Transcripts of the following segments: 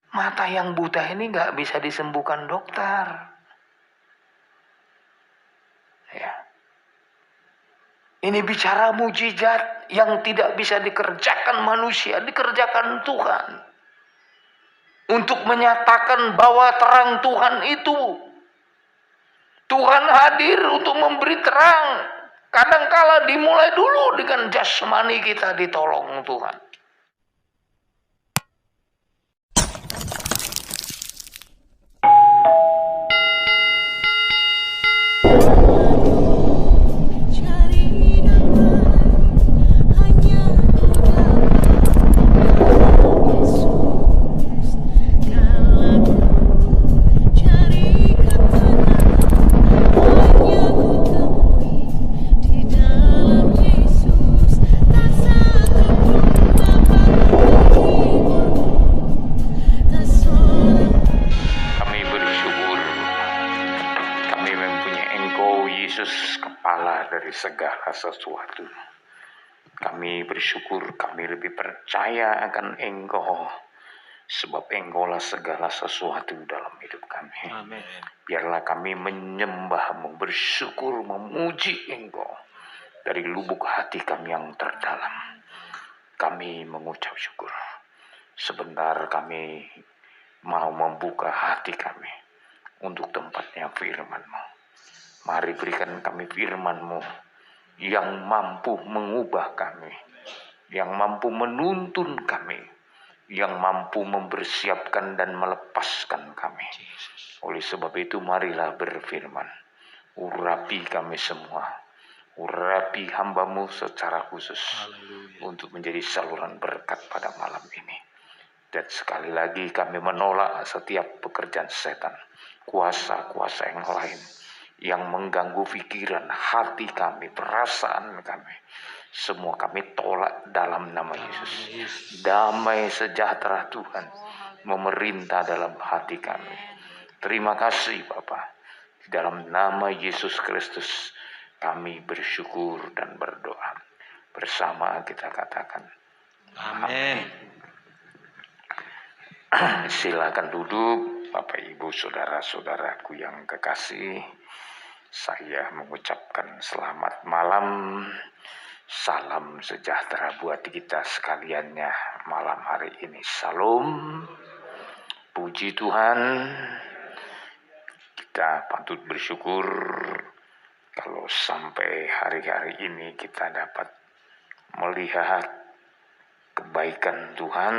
Mata yang buta ini nggak bisa disembuhkan dokter. Ya. Ini bicara mujizat yang tidak bisa dikerjakan manusia, dikerjakan Tuhan. Untuk menyatakan bahwa terang Tuhan itu, Tuhan hadir untuk memberi terang. Kadangkala dimulai dulu dengan jasmani kita ditolong Tuhan. Segala sesuatu. Kami bersyukur, kami lebih percaya akan Engkau, sebab Engkaulah segala sesuatu dalam hidup kami. Amin. Biarlah kami menyembah-Mu, bersyukur, memuji Engkau dari lubuk hati kami yang terdalam. Kami mengucap syukur. Sebentar kami mau membuka hati kami untuk tempatnya firman-Mu. Mari berikan kami firman-Mu yang mampu mengubah kami, yang mampu menuntun kami, yang mampu mempersiapkan dan melepaskan kami. Oleh sebab itu marilah berfirman, urapi kami semua, urapi hamba-Mu secara khusus. Haleluya. Untuk menjadi saluran berkat pada malam ini. Dan sekali lagi kami menolak setiap pekerjaan setan, kuasa-kuasa yang lain yang mengganggu pikiran, hati kami, perasaan kami. Semua kami tolak dalam nama Yesus. Damai sejahtera Tuhan memerintah dalam hati kami. Terima kasih Bapa. Di dalam nama Yesus Kristus kami bersyukur dan berdoa. Bersama kita katakan amin. Silakan duduk Bapak Ibu saudara-saudaraku yang kekasih. Saya mengucapkan selamat malam, salam sejahtera buat kita sekaliannya malam hari ini. Salam, puji Tuhan. Kita patut bersyukur kalau sampai hari-hari ini kita dapat melihat kebaikan Tuhan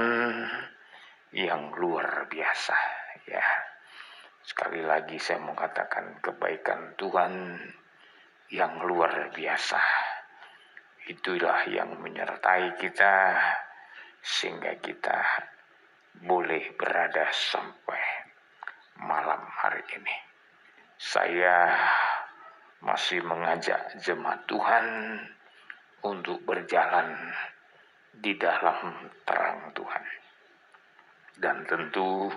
yang luar biasa, ya. Sekali lagi saya mau katakan kebaikan Tuhan yang luar biasa. Itulah yang menyertai kita sehingga kita boleh berada sampai malam hari ini. Saya masih mengajak jemaat Tuhan untuk berjalan di dalam terang Tuhan. Dan tentu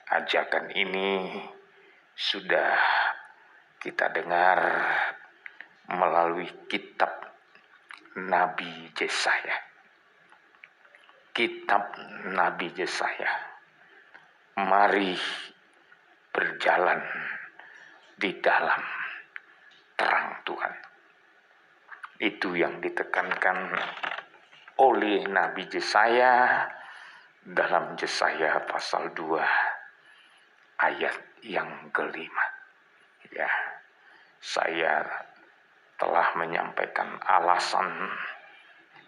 ajakan ini sudah kita dengar melalui kitab Nabi Yesaya. Kitab Nabi Yesaya. Mari berjalan di dalam terang Tuhan. Itu yang ditekankan oleh Nabi Yesaya dalam Yesaya pasal 2 ayat yang kelima. Ya, saya telah menyampaikan alasan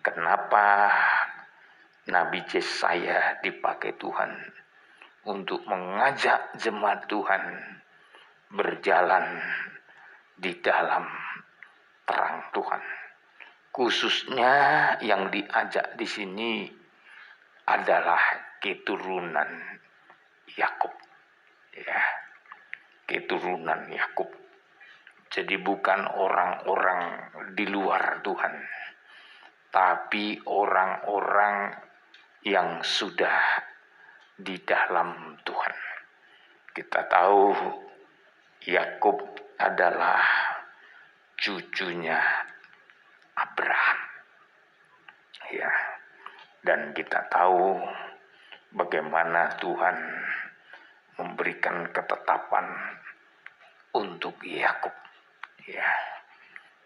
kenapa Nabi Yesaya dipakai Tuhan untuk mengajak jemaat Tuhan berjalan di dalam terang Tuhan. Khususnya yang diajak di sini adalah keturunan Yakub. Ya, keturunan Yakub. Jadi bukan orang-orang di luar Tuhan, tapi orang-orang yang sudah di dalam Tuhan. Kita tahu Yakub adalah cucunya Abraham. Ya. Dan kita tahu bagaimana Tuhan memberikan ketetapan untuk Yakub. Ya,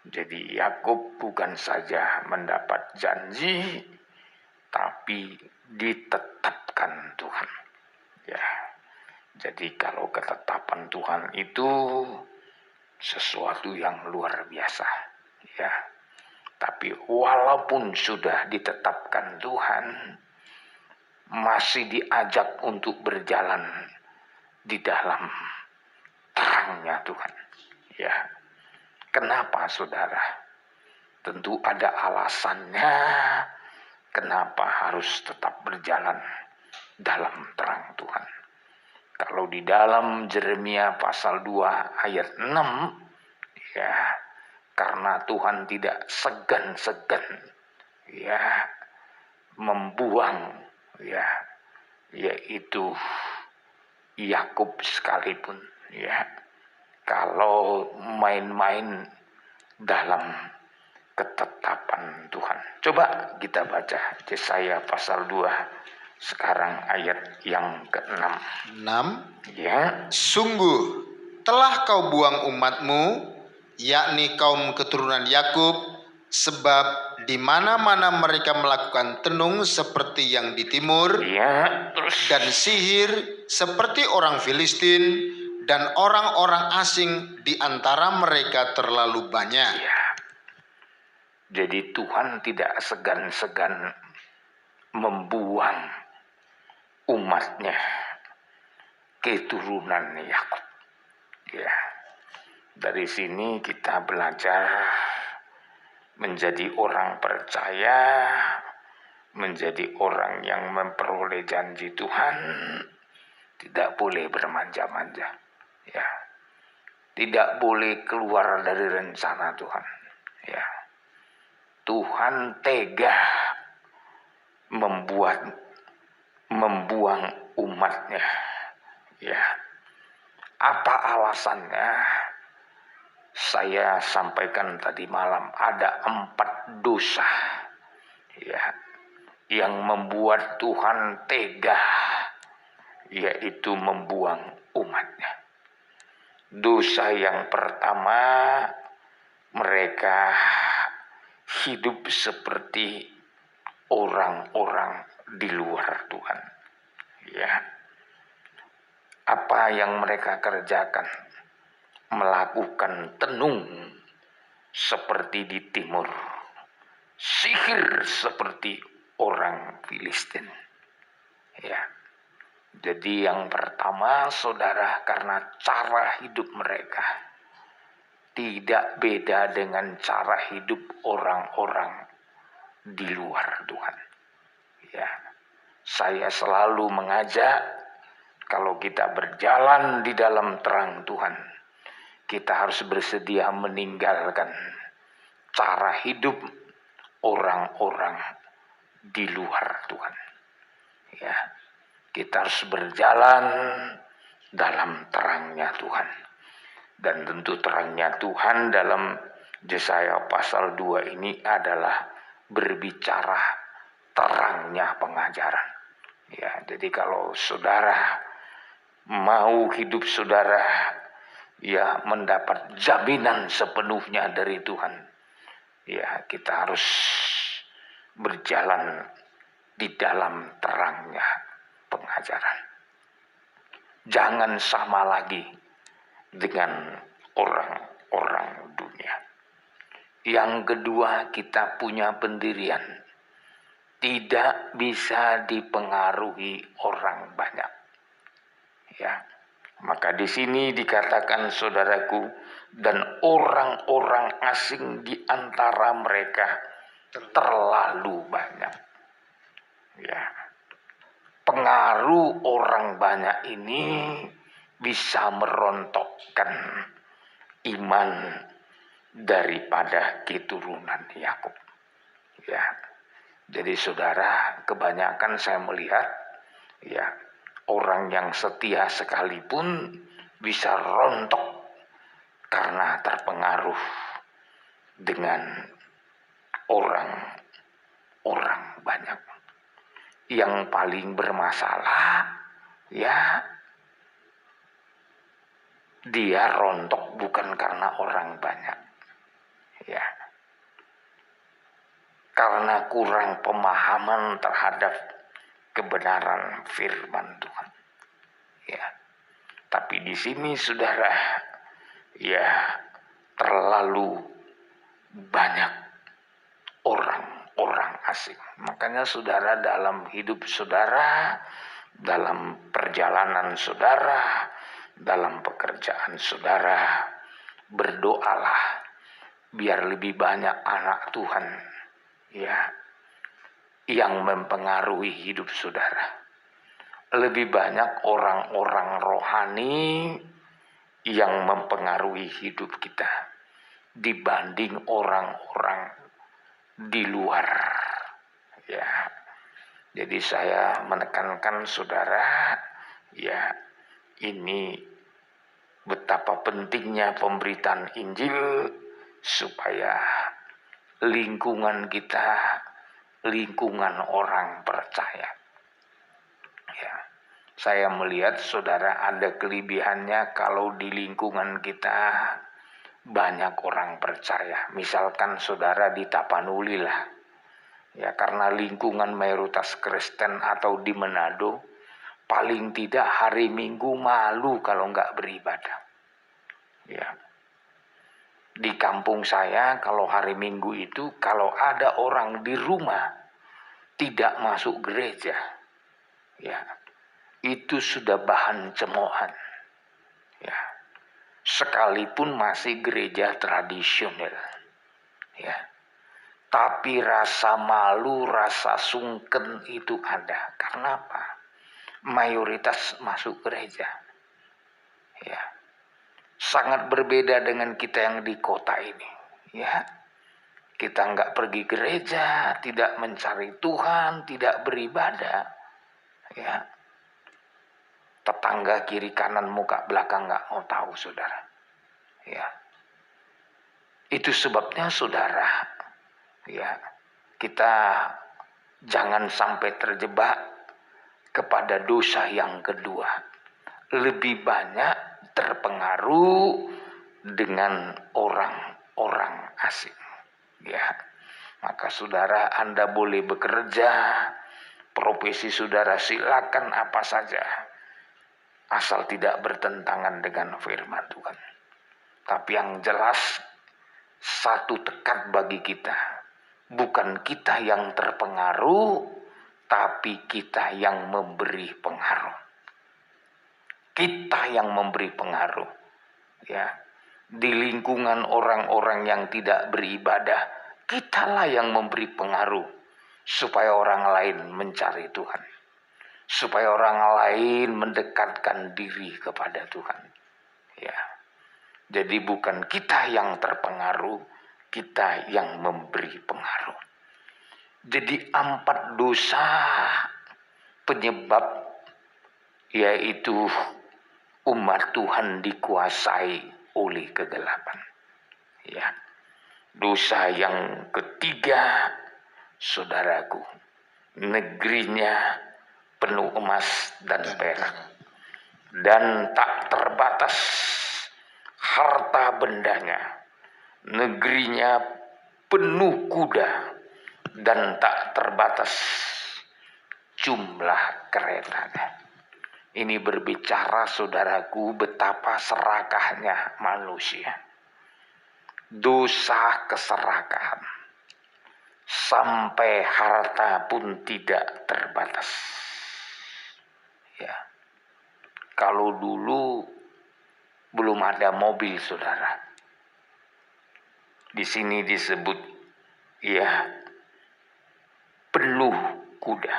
jadi Yakub bukan saja mendapat janji, tapi ditetapkan Tuhan. Ya, jadi kalau ketetapan Tuhan itu sesuatu yang luar biasa. Ya, tapi walaupun sudah ditetapkan Tuhan, masih diajak untuk berjalan di dalam terangnya Tuhan. Ya, kenapa saudara? Tentu ada alasannya kenapa harus tetap berjalan dalam terang Tuhan. Kalau di dalam Yeremia pasal 2 ayat 6, ya, karena Tuhan tidak segan-segan ya membuang ya yaitu Yakub sekalipun, ya, kalau main-main dalam ketetapan Tuhan. Coba kita baca Yesaya pasal 2 sekarang ayat yang ke-6. 6. Ya, Sungguh telah kau buang umatmu, yakni kaum keturunan Yakub, sebab di mana-mana mereka melakukan tenung seperti yang di timur, ya, terus dan sihir seperti orang Filistin, dan orang-orang asing di antara mereka terlalu banyak. ya. Jadi Tuhan tidak segan-segan membuang umatnya, keturunan Yakub. Ya, dari sini kita belajar menjadi orang percaya, menjadi orang yang memperoleh janji Tuhan, tidak boleh bermanja-manja. Ya, tidak boleh keluar dari rencana Tuhan. Ya, Tuhan tega membuang umatnya. Ya, apa alasannya? Saya sampaikan tadi malam ada 4 dosa, ya, yang membuat Tuhan tega, yaitu membuang umatnya. Dosa yang pertama, mereka hidup seperti orang-orang di luar Tuhan. Ya, apa yang mereka kerjakan? Melakukan tenung seperti di timur, sihir seperti orang Filistin. Ya, jadi yang pertama saudara, karena cara hidup mereka tidak beda dengan cara hidup orang-orang di luar Tuhan. Ya, saya selalu mengajak, kalau kita berjalan di dalam terang Tuhan, kita harus bersedia meninggalkan cara hidup orang-orang di luar Tuhan. Ya, kita harus berjalan dalam terangnya Tuhan. Dan tentu terangnya Tuhan dalam Yesaya pasal 2 ini adalah berbicara terangnya pengajaran. Ya, jadi kalau saudara mau hidup saudara ya mendapat jaminan sepenuhnya dari Tuhan, ya kita harus berjalan di dalam terangnya pengajaran. Jangan sama lagi dengan orang-orang dunia. Yang kedua, kita punya pendirian. Tidak bisa dipengaruhi orang banyak. Ya, maka di sini dikatakan saudaraku, dan orang-orang asing di antara mereka terlalu banyak. Ya, pengaruh orang banyak ini bisa merontokkan iman daripada keturunan Yakub. Ya, jadi saudara, kebanyakan saya melihat ya orang yang setia sekalipun bisa rontok karena terpengaruh dengan orang-orang banyak. yang paling bermasalah, ya dia rontok bukan karena orang banyak, ya, karena kurang pemahaman terhadap kebenaran firman Tuhan, ya. Tapi di sini saudara, ya terlalu banyak orang-orang asing. Makanya saudara, dalam hidup saudara, dalam perjalanan saudara, dalam pekerjaan saudara, berdoalah biar lebih banyak anak Tuhan, ya, yang mempengaruhi hidup saudara. Lebih banyak orang-orang rohani yang mempengaruhi hidup kita dibanding orang-orang di luar, ya. Jadi saya menekankan saudara, ya, ini betapa pentingnya pemberitaan Injil supaya lingkungan kita, lingkungan orang percaya. Ya, saya melihat saudara ada kelebihannya kalau di lingkungan kita banyak orang percaya. Misalkan saudara di Tapanuli lah, ya, karena lingkungan mayoritas Kristen, atau di Manado, paling tidak hari Minggu malu kalau nggak beribadah. Ya, di kampung saya kalau hari Minggu itu, kalau ada orang di rumah tidak masuk gereja, ya, itu sudah bahan cemoohan, ya, sekalipun masih gereja tradisional, ya. Tapi rasa malu, rasa sungken itu ada. Karena apa? Mayoritas masuk gereja, ya. Sangat berbeda dengan kita yang di kota ini, ya. Kita nggak pergi gereja, tidak mencari Tuhan, tidak beribadah, ya. Tetangga kiri kanan muka belakang nggak mau tahu saudara, ya. Itu sebabnya saudara, ya, kita jangan sampai terjebak kepada dosa yang kedua, lebih banyak terpengaruh dengan orang-orang asing, ya. Maka saudara, Anda boleh bekerja, profesi saudara silakan apa saja, asal tidak bertentangan dengan firman Tuhan. Tapi yang jelas, satu tekad bagi kita, bukan kita yang terpengaruh, tapi kita yang memberi pengaruh. Kita yang memberi pengaruh, ya. Di lingkungan orang-orang yang tidak beribadah, kitalah yang memberi pengaruh supaya orang lain mencari Tuhan, supaya orang lain mendekatkan diri kepada Tuhan, ya. Jadi bukan kita yang terpengaruh, kita yang memberi pengaruh. Jadi 4 dosa penyebab, yaitu umat Tuhan dikuasai oleh kegelapan, ya. Dosa yang ketiga, saudaraku, negerinya penuh emas dan perak, dan tak terbatas harta bendanya. Negerinya penuh kuda dan tak terbatas jumlah keretanya. Ini berbicara saudaraku betapa serakahnya manusia. Dosa keserakahan. Sampai harta pun tidak terbatas. Ya. Kalau dulu belum ada mobil saudara, di sini disebut, ya, penuh kuda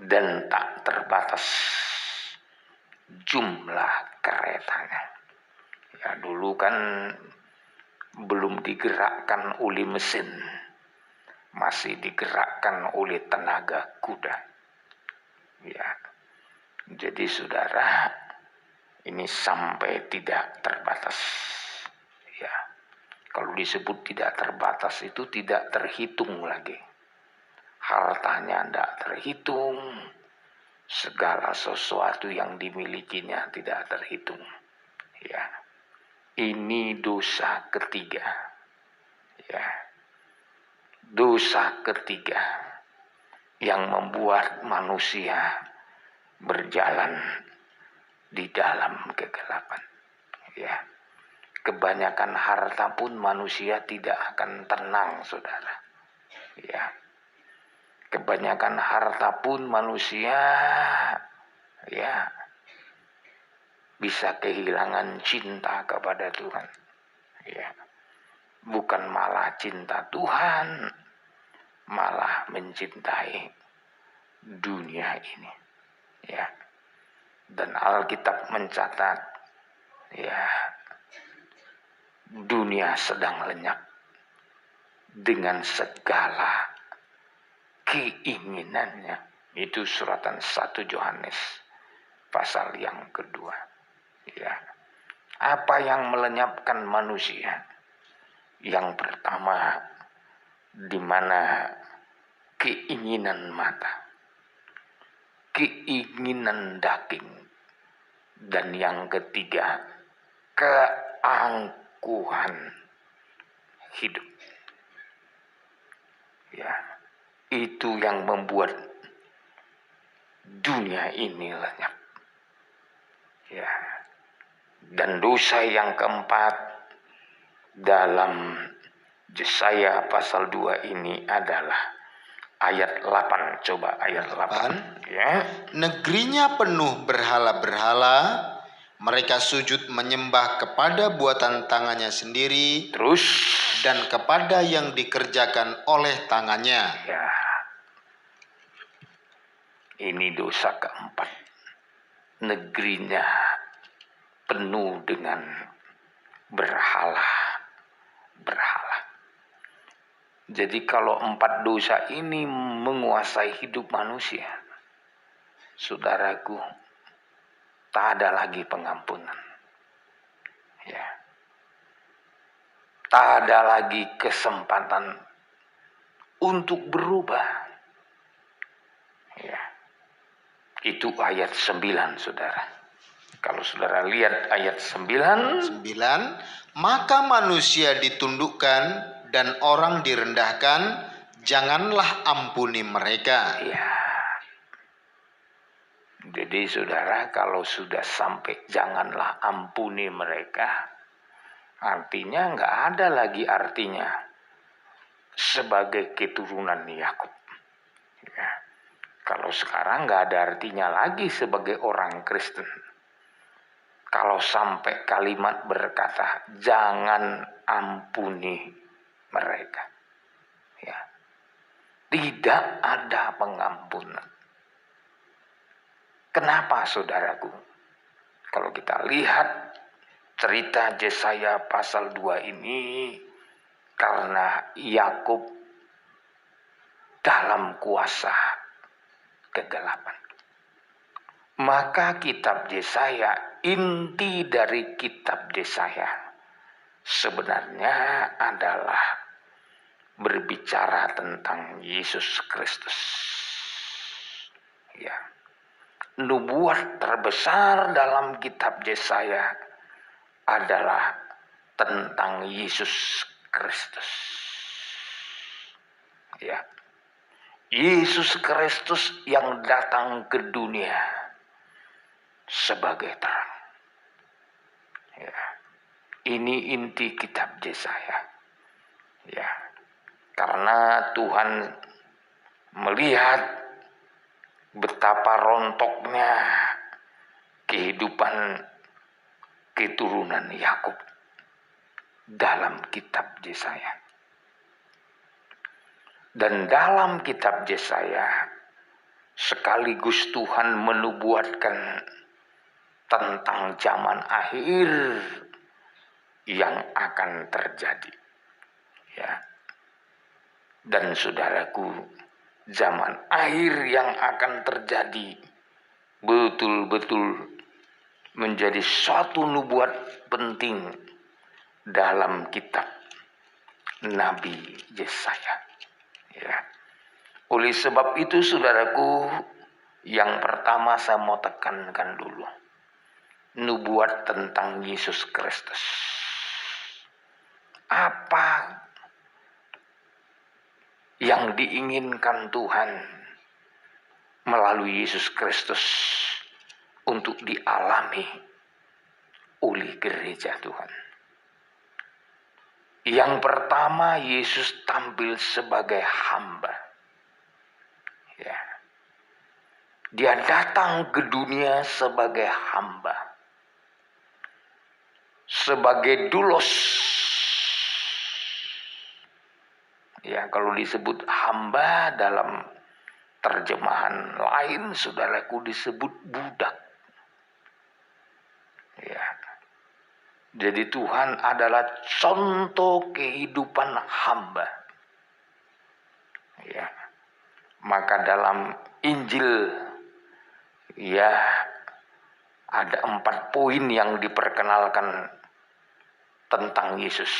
dan tak terbatas jumlah keretanya. Ya, dulu kan belum digerakkan oleh mesin, masih digerakkan oleh tenaga kuda, ya. Jadi saudara, ini sampai tidak terbatas, ya. Kalau disebut tidak terbatas itu tidak terhitung lagi. hartanya tidak terhitung, segala sesuatu yang dimilikinya tidak terhitung. Ya, ini dosa ketiga. Ya, dosa ketiga yang membuat manusia berjalan di dalam kegelapan. Ya, kebanyakan harta pun manusia tidak akan tenang, saudara. Ya, kebanyakan harta pun manusia ya bisa kehilangan cinta kepada Tuhan. Ya, bukan malah cinta Tuhan, malah mencintai dunia ini. Ya, dan Alkitab mencatat, ya, dunia sedang lenyap dengan segala keinginannya. Itu suratan 1 Yohanes pasal yang kedua. Ya, apa yang melenyapkan manusia? Yang pertama, di mana keinginan mata, keinginan daging, dan yang ketiga, keangkuhan hidup. Ya, itu yang membuat dunia ini lenyap. Ya, dan dosa yang keempat dalam Yesaya pasal 2 ini adalah ayat 8. Coba ayat 8. Ya. Negerinya penuh berhala-berhala, mereka sujud menyembah kepada buatan tangannya sendiri, Terus dan kepada yang dikerjakan oleh tangannya. ya, ini dosa keempat. Negerinya penuh dengan berhala. Jadi kalau 4 dosa ini menguasai hidup manusia, saudaraku, tak ada lagi pengampunan. Ya, tak ada lagi kesempatan untuk berubah. Ya, itu ayat 9, saudara. Kalau saudara lihat ayat 9, maka manusia ditundukkan dan orang direndahkan, janganlah ampuni mereka. ya. Jadi saudara, kalau sudah sampai janganlah ampuni mereka, artinya nggak ada lagi artinya sebagai keturunan Yakub. Ya. Kalau sekarang nggak ada artinya lagi sebagai orang Kristen. Kalau sampai kalimat berkata jangan ampuni mereka, ya, tidak ada pengampunan. Kenapa, saudaraku? Kalau kita lihat cerita Yesaya pasal 2 ini, karena Yakub dalam kuasa kegelapan, maka kitab Yesaya, inti dari kitab Yesaya sebenarnya adalah berbicara tentang Yesus Kristus. Ya. Nubuat terbesar dalam kitab Yesaya adalah tentang Yesus Kristus. Ya. Yesus Kristus yang datang ke dunia sebagai terang. Ya. Ini inti kitab Yesaya. Ya. Karena Tuhan melihat betapa rontoknya kehidupan keturunan Yakub dalam kitab Yesaya. Dan dalam kitab Yesaya sekaligus Tuhan menubuatkan tentang zaman akhir yang akan terjadi. Ya. Dan saudaraku, zaman akhir yang akan terjadi betul-betul menjadi suatu nubuat penting dalam kitab Nabi Yesaya. Ya. Oleh sebab itu saudaraku, yang pertama saya mau tekankan dulu. Nubuat tentang Yesus Kristus. Apa yang diinginkan Tuhan melalui Yesus Kristus untuk dialami oleh gereja Tuhan? Yang pertama, Yesus tampil sebagai hamba. Ya. Dia datang ke dunia sebagai hamba. Sebagai doulos. Ya, kalau disebut hamba dalam terjemahan lain, saudaraku, disebut budak. Ya. Jadi Tuhan adalah contoh kehidupan hamba. Ya. Maka dalam Injil, ya, ada 4 poin yang diperkenalkan tentang Yesus.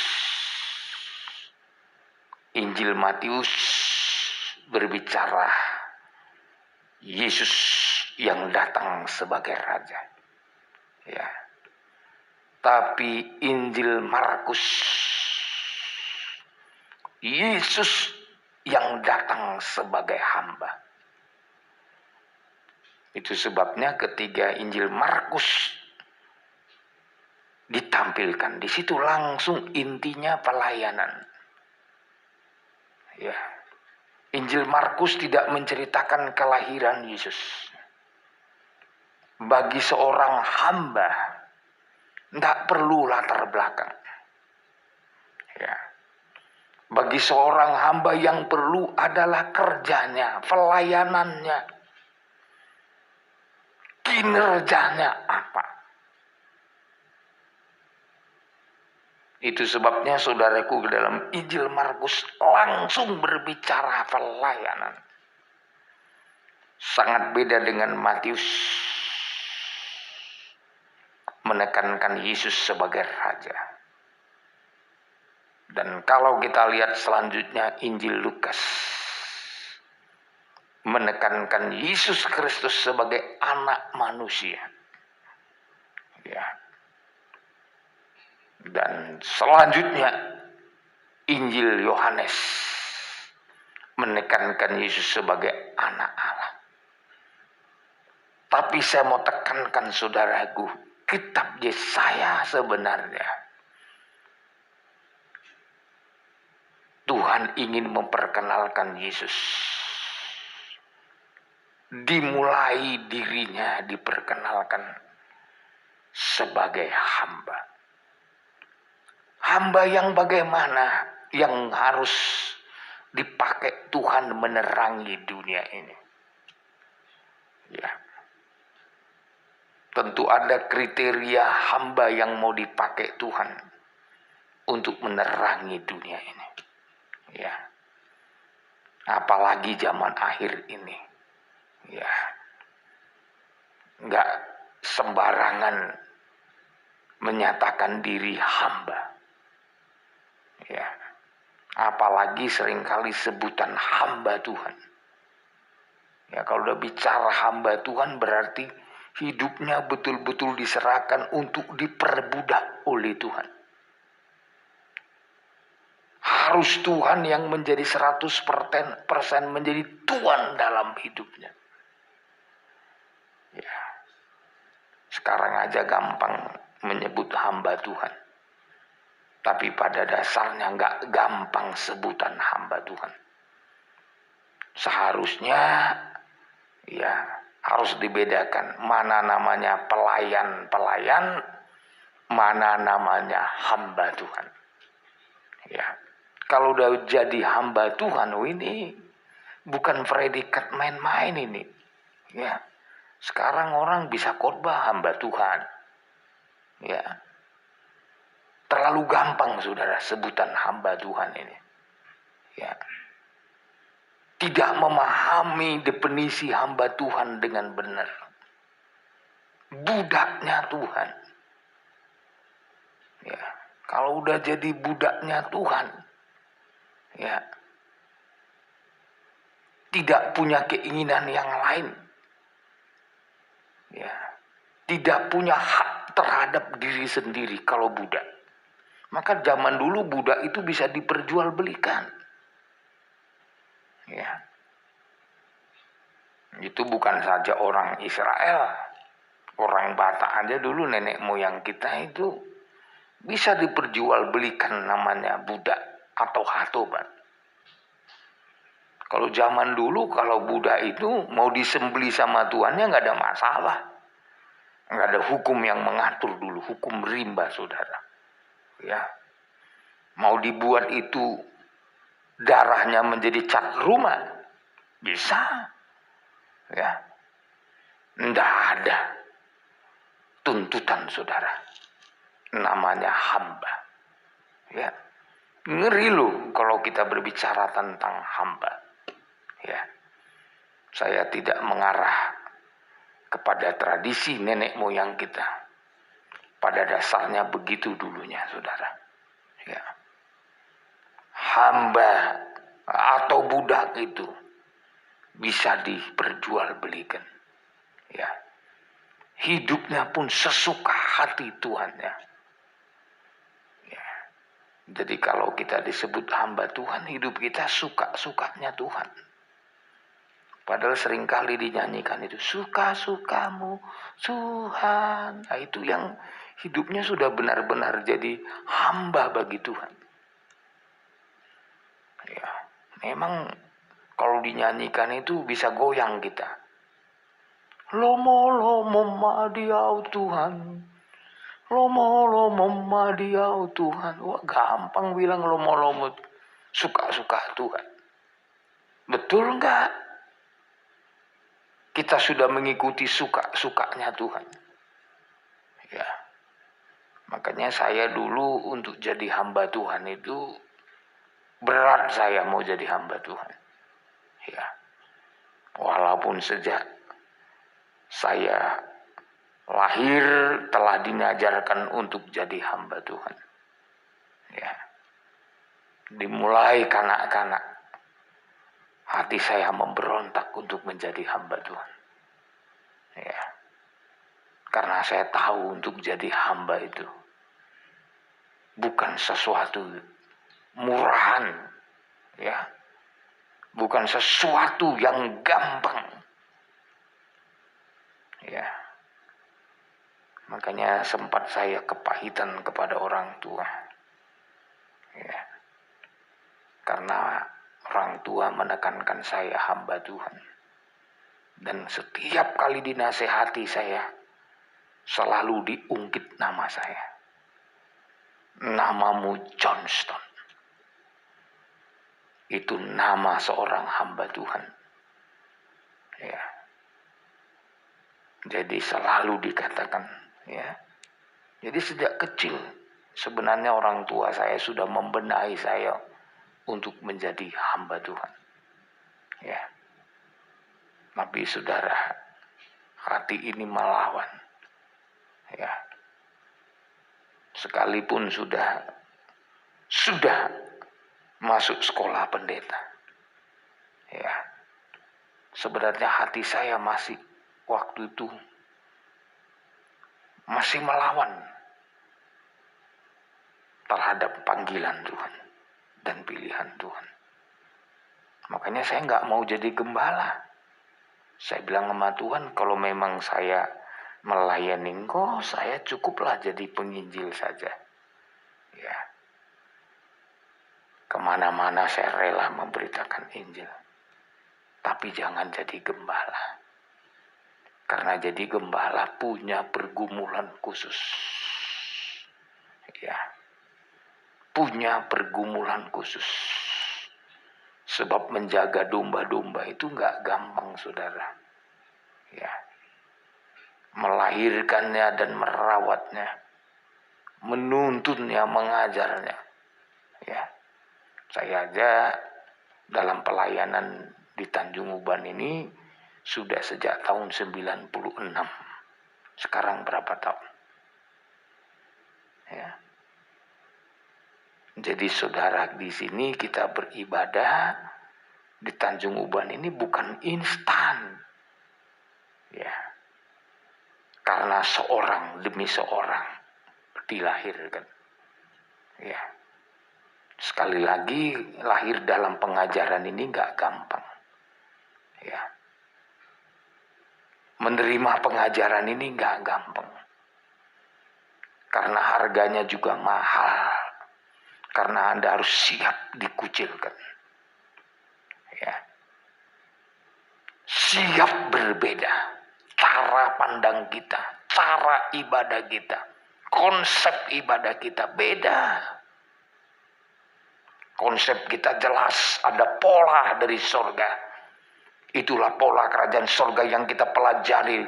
Injil Matius berbicara Yesus yang datang sebagai raja. Ya. Tapi Injil Markus, Yesus yang datang sebagai hamba. Itu sebabnya ketika Injil Markus ditampilkan, di situ langsung intinya pelayanan. Ya. Injil Markus tidak menceritakan kelahiran Yesus. Bagi seorang hamba, tidak perlu latar belakang. Ya. Bagi seorang hamba yang perlu adalah kerjanya, pelayanannya, kinerjanya apa. Itu sebabnya saudaraku, dalam Injil Markus langsung berbicara pelayanan. Sangat beda dengan Matius, menekankan Yesus sebagai raja. Dan kalau kita lihat selanjutnya Injil Lukas, menekankan Yesus Kristus sebagai anak manusia. Ya. Dan selanjutnya Injil Yohanes menekankan Yesus sebagai anak Allah. Tapi saya mau tekankan saudaraku, kitab Yesaya sebenarnya Tuhan ingin memperkenalkan Yesus. Dimulai dirinya diperkenalkan sebagai hamba. Hamba yang bagaimana yang harus dipakai Tuhan menerangi dunia ini. Ya. Tentu ada kriteria hamba yang mau dipakai Tuhan untuk menerangi dunia ini. Ya. Apalagi zaman akhir ini. Ya. Enggak sembarangan menyatakan diri hamba. Ya. Apalagi seringkali sebutan hamba Tuhan. Ya, kalau udah bicara hamba Tuhan berarti hidupnya betul-betul diserahkan untuk diperbudak oleh Tuhan. Harus Tuhan yang menjadi 100% menjadi Tuhan dalam hidupnya. Ya. Sekarang aja gampang menyebut hamba Tuhan. Tapi pada dasarnya nggak gampang sebutan hamba Tuhan. Seharusnya ya harus dibedakan mana namanya pelayan-pelayan, mana namanya hamba Tuhan. Ya. Kalau udah jadi hamba Tuhan, ini bukan predikat main-main ini. Ya. Sekarang orang bisa khotbah hamba Tuhan. Ya. Terlalu gampang saudara sebutan hamba Tuhan ini. Ya. Tidak memahami definisi hamba Tuhan dengan benar. Budaknya Tuhan. Ya. Kalau udah jadi budaknya Tuhan, ya, tidak punya keinginan yang lain. Ya, tidak punya hak terhadap diri sendiri kalau budak. Maka zaman dulu budak itu bisa diperjualbelikan. Ya. Itu bukan saja orang Israel, orang Batak aja dulu nenek moyang kita itu bisa diperjualbelikan, namanya budak atau hatobat. Kalau zaman dulu kalau budak itu mau disembeli sama tuannya nggak ada masalah. Nggak ada hukum yang mengatur dulu, hukum rimba, saudara. Ya, mau dibuat itu darahnya menjadi cat rumah, bisa. Ya, nggak ada tuntutan, saudara. Namanya hamba. Ya, ngeri loh kalau kita berbicara tentang hamba. Ya, saya tidak mengarah kepada tradisi nenek moyang kita. Pada dasarnya begitu dulunya, saudara. Ya. Hamba atau budak itu bisa diperjualbelikan. Ya. Hidupnya pun sesuka hati Tuhannya. Ya. Jadi kalau kita disebut hamba Tuhan, hidup kita suka-sukanya Tuhan. Padahal seringkali dinyanyikan itu, suka-sukamu Tuhan. Nah, itu yang hidupnya sudah benar-benar jadi hamba bagi Tuhan. Ya, memang kalau dinyanyikan itu bisa goyang kita. Lomo-lomo madiau Tuhan. Lomo-lomo madiau Tuhan. Wah, gampang bilang lomo-lomo, suka-suka Tuhan. Betul enggak? Kita sudah mengikuti suka-sukanya Tuhan. Ya. Makanya saya dulu untuk jadi hamba Tuhan itu berat, saya mau jadi hamba Tuhan. Ya. Walaupun sejak saya lahir telah diajarkan untuk jadi hamba Tuhan. Ya. Dimulai kanak-kanak hati saya memberontak untuk menjadi hamba Tuhan. Ya. Karena saya tahu untuk jadi hamba itu bukan sesuatu murahan, ya, bukan sesuatu yang gampang, ya. Makanya sempat saya kepahitan kepada orang tua, ya, karena orang tua menekankan saya hamba Tuhan, dan setiap kali dinasehati saya selalu diungkit nama saya, namamu Johnston. Itu nama seorang hamba Tuhan. Ya. Jadi selalu dikatakan, ya. Jadi sejak kecil sebenarnya orang tua saya sudah membenahi saya untuk menjadi hamba Tuhan. Ya. Tapi saudara, hati ini melawan. Ya. Sekalipun sudah masuk sekolah pendeta. Ya. Sebenarnya hati saya masih waktu itu masih melawan terhadap panggilan Tuhan dan pilihan Tuhan. Makanya saya nggak mau jadi gembala. Saya bilang sama Tuhan, kalau memang saya melayani Engkau, saya cukuplah jadi penginjil saja. Ya. Kemana-mana saya rela memberitakan Injil. Tapi jangan jadi gembala. Karena jadi gembala punya pergumulan khusus. Ya. Punya pergumulan khusus. Sebab menjaga domba-domba itu nggak gampang, saudara. Ya. Melahirkannya dan merawatnya. Menuntunnya, mengajarnya. Ya. Saya aja dalam pelayanan di Tanjung Uban ini sudah sejak tahun 96. Sekarang berapa tahun? Ya. Jadi saudara, di sini kita beribadah di Tanjung Uban ini bukan instan. Ya. Karena seorang demi seorang dilahirkan. Ya. Sekali lagi, lahir dalam pengajaran ini nggak gampang. Ya. Menerima pengajaran ini nggak gampang. Karena harganya juga mahal. Karena Anda harus siap dikucilkan. Ya. Siap berbeda. Cara pandang kita, cara ibadah kita, konsep ibadah kita beda. Konsep kita jelas, ada pola dari sorga. Itulah pola kerajaan sorga yang kita pelajari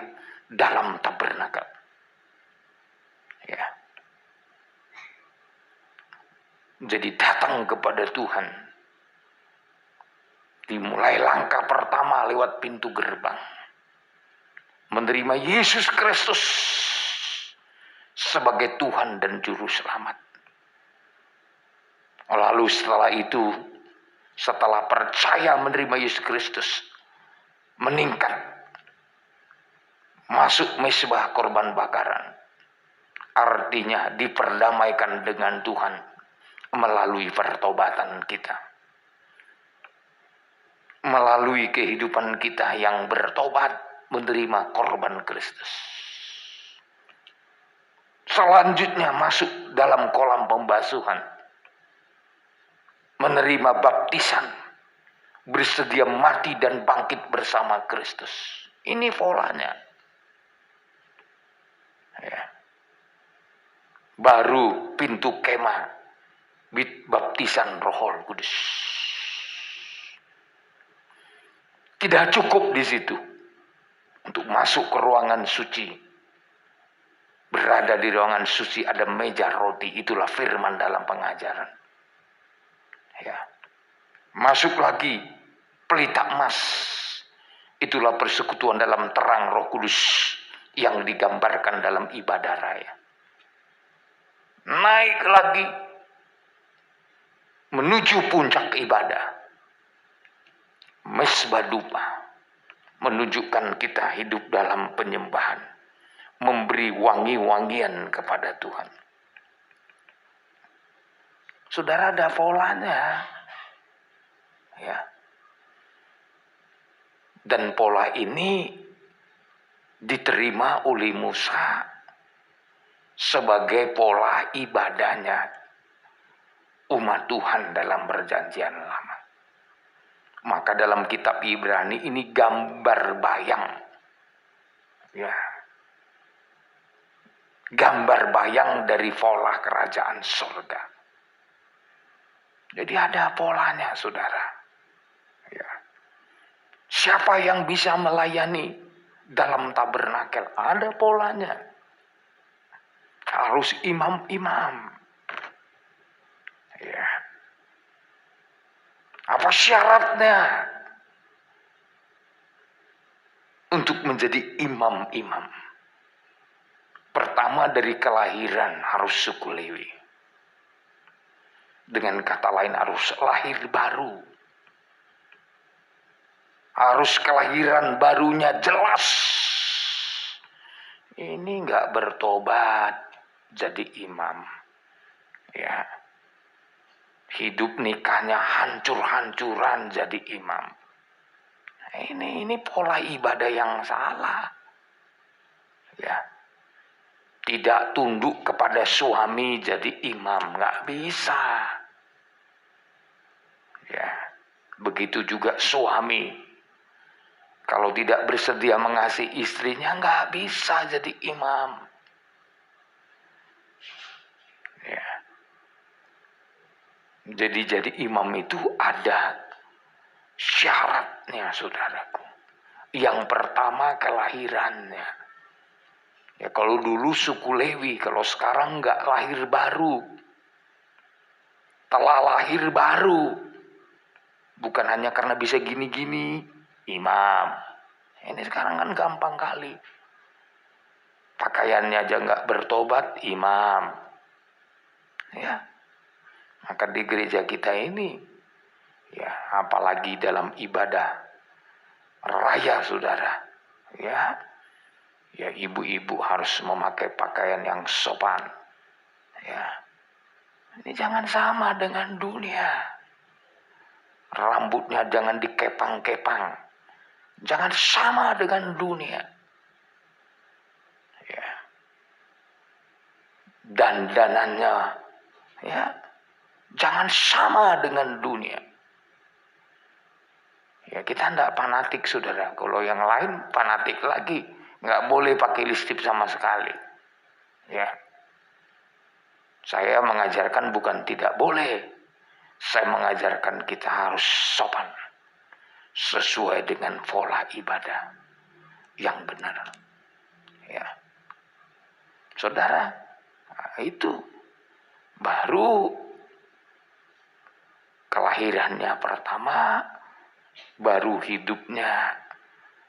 dalam tabernakel. Ya. Jadi datang kepada Tuhan. Dimulai langkah pertama lewat pintu gerbang. Menerima Yesus Kristus sebagai Tuhan dan Juru Selamat. Lalu setelah itu, setelah percaya menerima Yesus Kristus, meningkat, masuk mezbah korban bakaran. Artinya diperdamaikan dengan Tuhan melalui pertobatan kita. Melalui kehidupan kita yang bertobat, menerima korban Kristus. Selanjutnya masuk dalam kolam pembasuhan. Menerima baptisan. Bersedia mati dan bangkit bersama Kristus. Ini polanya. Ya. Baru pintu kemah. Baptisan Roh Kudus. Tidak cukup di situ. Untuk masuk ke ruangan suci. Berada di ruangan suci ada meja roti. Itulah firman dalam pengajaran. Ya. Masuk lagi pelita emas. Itulah persekutuan dalam terang Roh Kudus yang digambarkan dalam ibadah raya. Naik lagi menuju puncak ibadah. Mezbah dupa menunjukkan kita hidup dalam penyembahan, memberi wangi-wangian kepada Tuhan. Saudara, ada polanya. Ya. Dan pola ini diterima oleh Musa sebagai pola ibadahnya umat Tuhan dalam perjanjian lama. Maka dalam kitab Ibrani ini gambar bayang. Ya. Gambar bayang dari pola kerajaan surga. Jadi ada polanya, saudara. Ya. Siapa yang bisa melayani dalam tabernakel? Ada polanya. Harus imam-imam. Ya. Apa syaratnya untuk menjadi imam-imam? Pertama, dari kelahiran harus suku Lewi. Dengan kata lain harus lahir baru. Harus kelahiran barunya jelas. Ini nggak bertobat jadi imam. Ya. Hidup nikahnya hancur-hancuran jadi imam. Ini pola ibadah yang salah. Ya. Tidak tunduk kepada suami jadi imam, nggak bisa. Ya. Begitu juga suami. Kalau tidak bersedia mengasihi istrinya, nggak bisa jadi imam. Ya. Jadi imam itu ada syaratnya, saudaraku. Yang pertama kelahirannya. Ya, kalau dulu suku Lewi, kalau sekarang nggak lahir baru. Telah lahir baru. Bukan hanya karena bisa gini-gini, imam. Ini sekarang kan gampang kali. Pakaiannya aja nggak bertobat, imam. Ya. Maka di gereja kita ini Ya, apalagi dalam ibadah raya, saudara. Ya, ya ibu-ibu harus memakai pakaian yang sopan. Ya, ini jangan sama dengan dunia. Rambutnya jangan dikepang-kepang. Jangan sama dengan dunia. Ya. Dandanannya, ya, jangan sama dengan dunia. Ya, kita tidak fanatik, saudara. Kalau yang lain fanatik lagi, nggak boleh pakai lipstik sama sekali. Ya, saya mengajarkan bukan tidak boleh. Saya mengajarkan kita harus sopan, sesuai dengan pola ibadah yang benar. Ya, saudara, itu baru kelahirannya pertama, baru hidupnya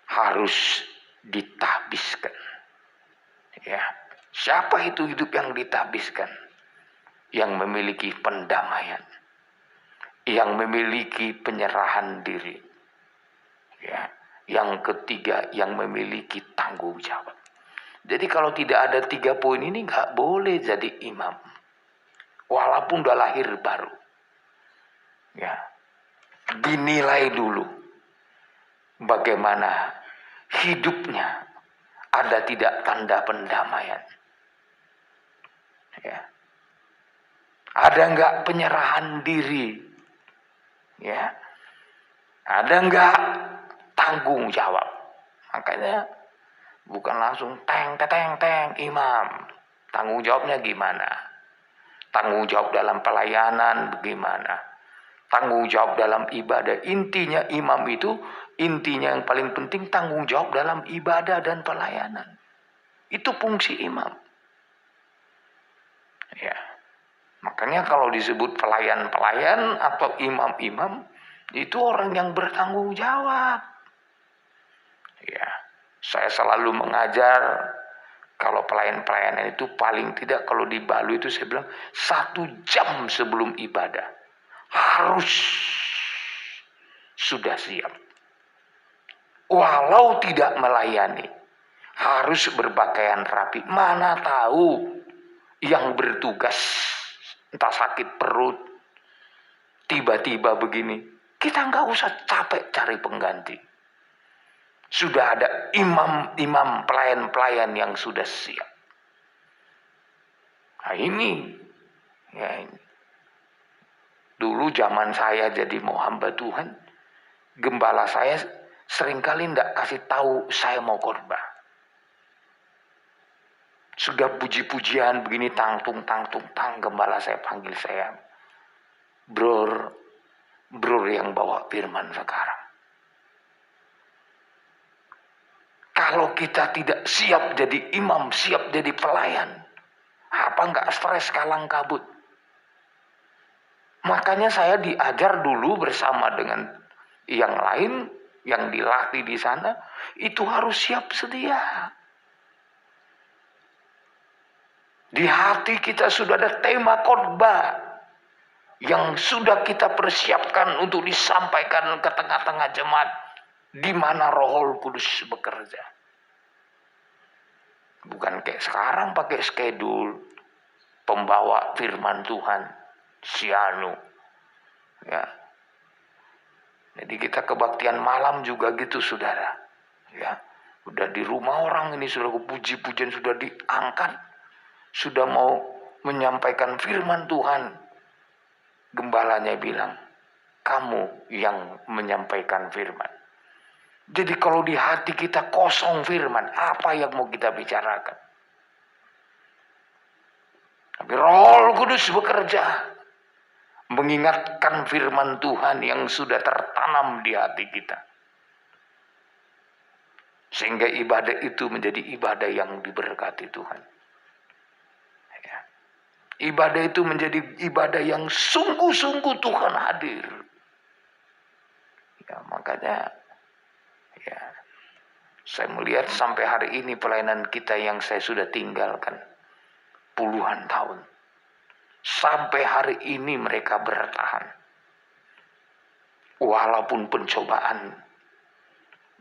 harus ditahbiskan. Ya, siapa itu hidup yang ditahbiskan? Yang memiliki pendamaian, yang memiliki penyerahan diri. Ya, yang ketiga, yang memiliki tanggung jawab. Jadi kalau tidak ada 3 poin ini nggak boleh jadi imam, walaupun udah lahir baru. Ya, dinilai dulu bagaimana hidupnya, ada tidak tanda pendamaian. Ya, ada nggak penyerahan diri? Ya, ada nggak tanggung jawab? Makanya bukan langsung teng imam. Tanggung jawabnya gimana? Tanggung jawab dalam pelayanan bagaimana? Tanggung jawab dalam ibadah. Intinya imam itu, intinya yang paling penting tanggung jawab dalam ibadah dan pelayanan. Itu fungsi imam. Ya. Makanya kalau disebut pelayan-pelayan atau imam-imam, itu orang yang bertanggung jawab. Ya, saya selalu mengajar kalau pelayan-pelayanan itu paling tidak kalau di Balu itu saya bilang 1 jam sebelum ibadah harus sudah siap. Walau tidak melayani, harus berpakaian rapi. Mana tahu yang bertugas entah sakit perut, tiba-tiba begini. Kita nggak usah capek cari pengganti. Sudah ada imam-imam pelayan-pelayan yang sudah siap. Nah ini, ya ini. Dulu zaman saya jadi mau hamba Tuhan, gembala saya seringkali tidak kasih tahu saya mau khotbah. Sudah puji-pujian begini tang, gembala saya panggil saya, Bror yang bawa firman sekarang. Kalau kita tidak siap jadi imam, siap jadi pelayan, apa nggak stres kalang kabut? Makanya saya diajar dulu bersama dengan yang lain, yang dilatih di sana, itu harus siap sedia. Di hati kita sudah ada tema khotbah yang sudah kita persiapkan untuk disampaikan ke tengah-tengah jemaat, di mana Roh Kudus bekerja. Bukan kayak sekarang pakai schedule pembawa firman Tuhan, sianu. Ya. Jadi kita kebaktian malam juga gitu, saudara. Ya, udah di rumah orang ini sudah puji-pujian sudah diangkat, sudah mau menyampaikan firman Tuhan. Gembalanya bilang, kamu yang menyampaikan firman. Jadi kalau di hati kita kosong firman, apa yang mau kita bicarakan? Tapi Roh Kudus bekerja, mengingatkan firman Tuhan yang sudah tertanam di hati kita. Sehingga ibadah itu menjadi ibadah yang diberkati Tuhan. Ya. Ibadah itu menjadi ibadah yang sungguh-sungguh Tuhan hadir. Ya, makanya ya, saya melihat sampai hari ini pelayanan kita yang saya sudah tinggalkan puluhan tahun. Sampai hari ini mereka bertahan. Walaupun pencobaan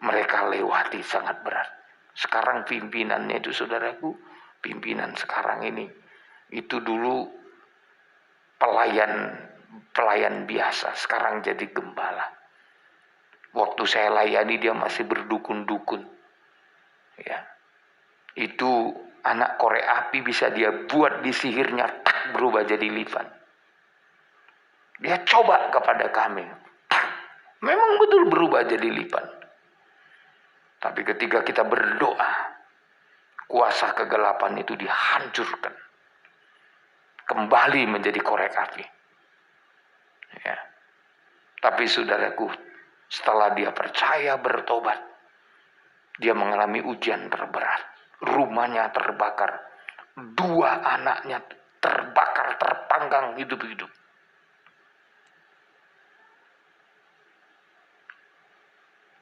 mereka lewati sangat berat. Sekarang pimpinannya itu, saudaraku, pimpinan sekarang ini, itu dulu pelayan biasa, sekarang jadi gembala. Waktu saya layani dia masih berdukun-dukun. Ya. Itu anak korek api bisa dia buat di sihirnya, tak berubah jadi lipan. Dia coba kepada kami, memang betul berubah jadi lipan. Tapi ketika kita berdoa, kuasa kegelapan itu dihancurkan, kembali menjadi korek api. Ya. Tapi saudaraku, setelah dia percaya bertobat, dia mengalami ujian terberat. Rumahnya terbakar, 2 anaknya terbakar, terpanggang hidup-hidup.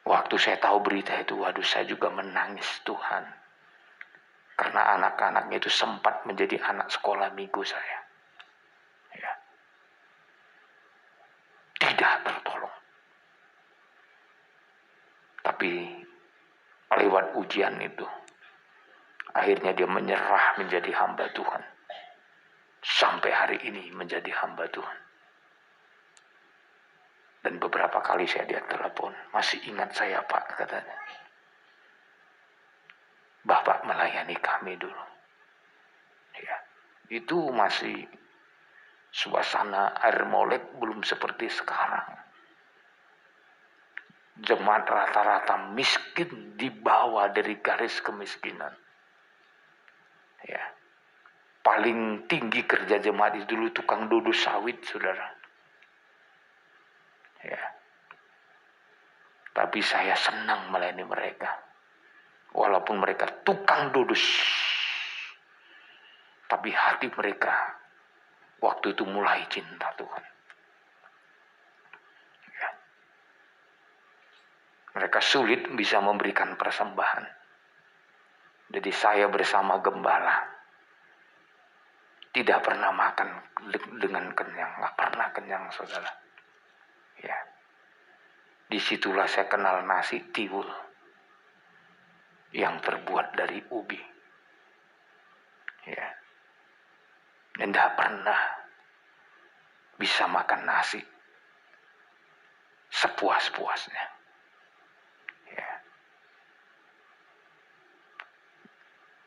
Waktu saya tahu berita itu, waduh, saya juga menangis, Tuhan. Karena anak-anaknya itu sempat menjadi anak sekolah minggu saya. Ya. Tidak tertolong. Tapi lewat ujian itu, akhirnya dia menyerah menjadi hamba Tuhan. Sampai hari ini menjadi hamba Tuhan. Dan beberapa kali saya dia telepon, masih ingat saya Pak, katanya. Bapak melayani kami dulu. Ya, itu masih suasana air molek belum seperti sekarang. Jemaat rata-rata miskin, di bawah dari garis kemiskinan. Ya. Paling tinggi kerja jemaat itu dulu tukang duduk sawit, saudara. Ya. Tapi saya senang melayani mereka. Walaupun mereka tukang duduk, tapi hati mereka waktu itu mulai cinta Tuhan. Ya. Mereka sulit bisa memberikan persembahan. Jadi saya bersama gembala tidak pernah makan dengan kenyang, nggak pernah kenyang, saudara. Ya. Disitulah saya kenal nasi tiwul yang terbuat dari ubi. Ya. Dan tidak pernah bisa makan nasi sepuas-puasnya. Ya.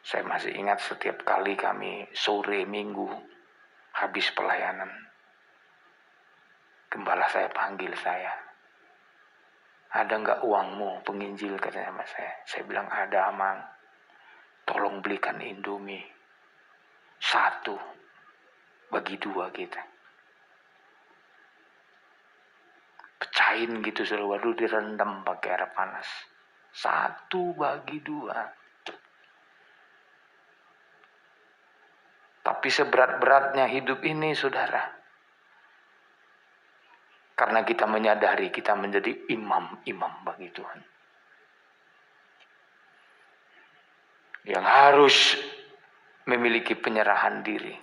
Saya masih ingat setiap kali kami sore minggu habis pelayanan, gembala saya panggil saya. Ada nggak uangmu penginjil, katanya sama saya. Saya bilang ada, Mang. Tolong belikan Indomie 1 bagi 2 kita. Pecahin gitu, selalu direndam pakai air panas. 1 bagi 2. Tapi seberat-beratnya hidup ini, saudara, karena kita menyadari kita menjadi imam-imam bagi Tuhan. Yang harus memiliki penyerahan diri.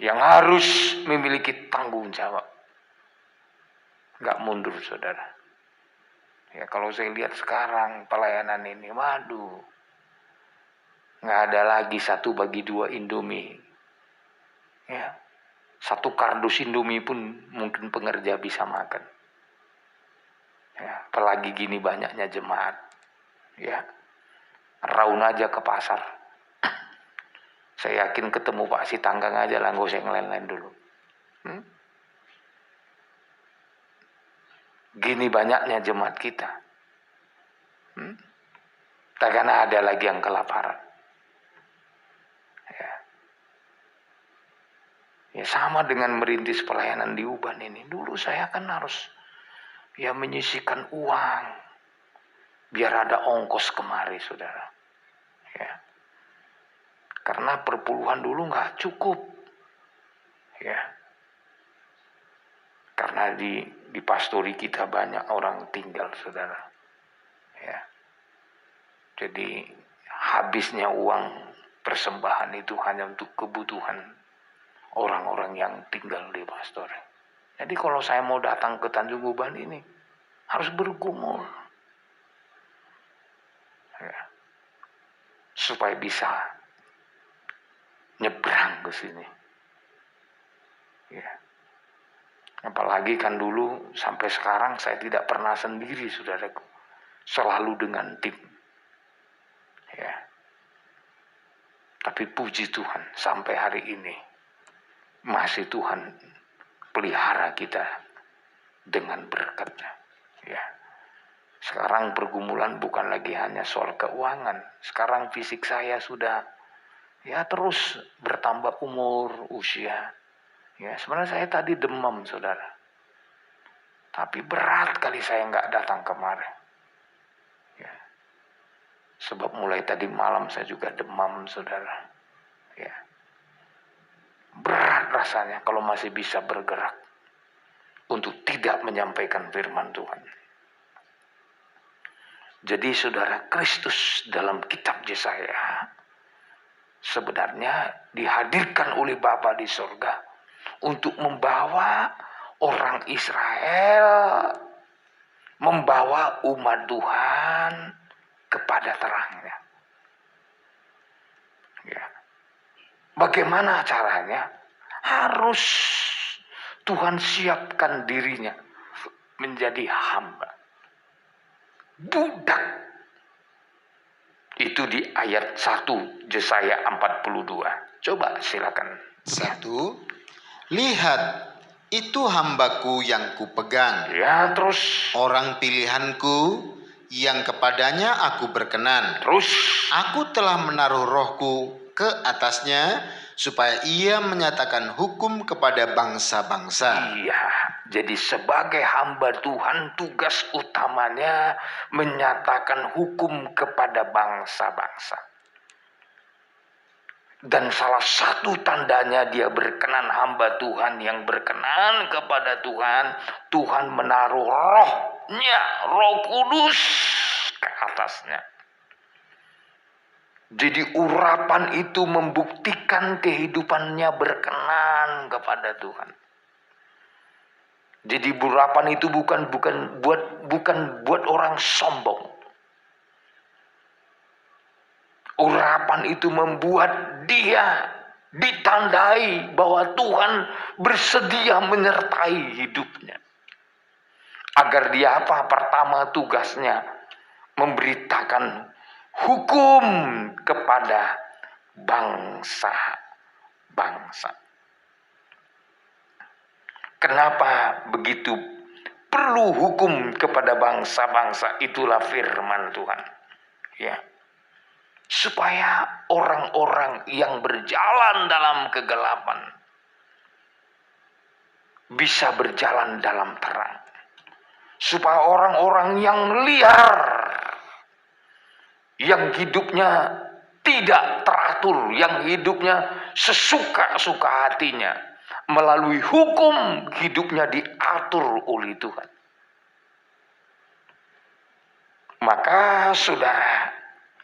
Yang harus memiliki tanggung jawab. Gak mundur, saudara. Ya, kalau saya lihat sekarang pelayanan ini, waduh, gak ada lagi 1 bagi 2 Indomie. Ya, 1 kardus Indomie pun mungkin pengerja bisa makan. Ya, apalagi gini banyaknya jemaat. Ya, raun aja ke pasar. Saya yakin ketemu Pak Sitanggang aja lah, gak usah yang lain-lain dulu. Gini banyaknya jemaat kita. Takkan ada lagi yang kelaparan. Ya, sama dengan merintis pelayanan di Uban ini. Dulu saya kan harus menyisihkan uang biar ada ongkos kemari, saudara. Ya. Karena perpuluhan dulu nggak cukup. Ya. Karena di pastori kita banyak orang tinggal, saudara. Ya. Jadi habisnya uang persembahan itu hanya untuk kebutuhan orang-orang yang tinggal di pastori. Jadi kalau saya mau datang ke Tanjung Uban ini, harus bergumul. Ya, supaya bisa nyebrang ke sini. Ya. Apalagi kan dulu sampai sekarang saya tidak pernah sendiri, saudaraku. Selalu dengan tim. Ya. Tapi puji Tuhan, sampai hari ini masih Tuhan pelihara kita dengan berkat-Nya. Ya. Sekarang pergumulan bukan lagi hanya soal keuangan. Sekarang fisik saya sudah terus bertambah umur, usia. Ya, sebenarnya saya tadi demam, saudara. Tapi berat kali saya nggak datang kemarin. Ya. Sebab mulai tadi malam saya juga demam, saudara. Ya. Berat rasanya kalau masih bisa bergerak untuk tidak menyampaikan firman Tuhan. Jadi saudara, Kristus dalam kitab Yesaya sebenarnya dihadirkan oleh Bapa di sorga untuk membawa orang Israel, membawa umat Tuhan kepada terangnya. Ya. Bagaimana caranya? Harus Tuhan siapkan dirinya menjadi hamba, budak. Itu di ayat 1 Yesaya 42. Coba silakan. 1. Lihat, itu hambaku yang kupegang. Ya, terus. Orang pilihanku yang kepadanya aku berkenan. Terus. Aku telah menaruh rohku ke atasnya supaya ia menyatakan hukum kepada bangsa-bangsa. Iya, jadi sebagai hamba Tuhan tugas utamanya menyatakan hukum kepada bangsa-bangsa. Dan salah satu tandanya dia berkenan, hamba Tuhan yang berkenan kepada Tuhan, Tuhan menaruh rohnya, Roh Kudus ke atasnya. Jadi urapan itu membuktikan kehidupannya berkenan kepada Tuhan. Jadi urapan itu bukan buat orang sombong. Urapan itu membuat dia ditandai bahwa Tuhan bersedia menyertai hidupnya. Agar dia apa? Pertama tugasnya memberitakan hukum kepada bangsa-bangsa. Kenapa begitu perlu hukum kepada bangsa-bangsa? Itulah firman Tuhan. Ya. Supaya orang-orang yang berjalan dalam kegelapan bisa berjalan dalam terang. Supaya orang-orang yang liar, yang hidupnya tidak teratur, yang hidupnya sesuka-suka hatinya, melalui hukum hidupnya diatur oleh Tuhan. Maka saudara,